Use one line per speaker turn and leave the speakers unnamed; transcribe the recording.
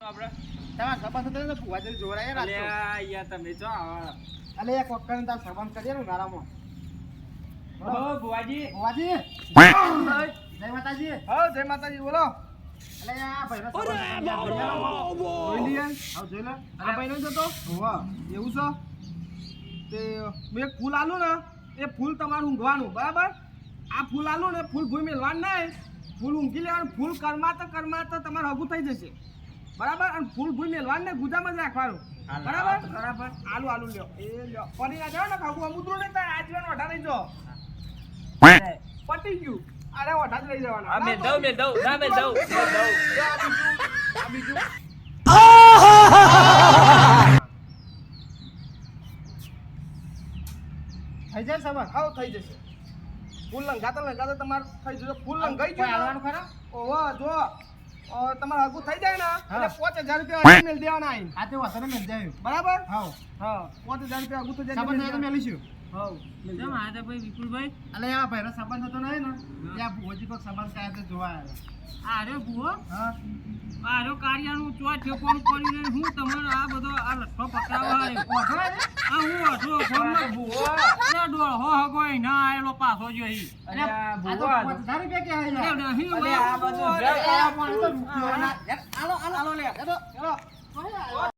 આપણે
તમાર સંબંધ થતો તો ભુવા જેવી જોરાય
અલે યાર તમે જો
અલે એક વખત તાર સંબંધ કરીએ ને ગારામાં
ઓ બુવાજી
ભુવાજી જય માતાજી
હા જય માતાજી બોલો
અલે આ ભાઈનો સંબંધ જોઈ લીએ આવ જોઈ લે
આ ભાઈનો જતો
હોવા
એવું છે તે મેં એક ફૂલ આલું ને એ ફૂલ તમારું ઊંઘવાનું બરાબર આ ફૂલ આલું ને ફૂલ ભૂઈ મેલવાનું નહીં ફૂલ ઊંઘી લેવાનું ફૂલ કરમાતા તમારું હગું થઈ જશે બરાબર અને ફૂલ ભૂઈ મેલવાનું ને ગુજામાં જ રાખવાનું બરાબર બરાબર આલુ લ્યો એ લ્યો પડી ના જાવ ને ખાવું અમુદ્રો ને તાર આજીવન વઢા લઈ જાઓ પટી ગયું અરે વઢા જ લઈ જવાના
આ મેલ દઉં ના મેલ દઉં
આ બીજું
થઈ જાય સંબંધ
હાવ થઈ જશે ફૂલ લંઘાતા તમારું થઈ જશે ફૂલ લંઘાઈ
કોઈ
ગયું
હાલવાનું ખરા
ઓવા જો તમારું હગું થઈ જાય ને એટલે 5000 રૂપિયા મેલ દેવાના આઈ
આ તે વસને મેલ જાય
બરાબર
હાવ
હા 5000 રૂપિયા હગું થઈ જાય
સંબંધ તો મેલીશું
હાવ
કેમ આ તો ભાઈ વિપુલભાઈ
અલે આ ભાઈનો સંબંધ હતો નહીં ને ત્યાં ભુવાજી કોક સંબંધ કાયા તે જોવા આવ્યા
આરે ભૂવો
હા
આરો કાર્યાનું ચો ઠેકોણ પડ્યું ને હું તમારો આ બધો આ લઠ્ઠો પકડાવા આવ્યો
ઓઠો
આ હું અઠો ફોનમાં ભૂવો ના ડોળ હો હગોય ના આયેલો પાછો જો ઈ
અરે આ તો 5000 રૂપિયા કે આયા
અરે નહીં
અલે આ બધું
અરે
આ પાણી તો રૂપિયો ના
હાલો લે
હેલો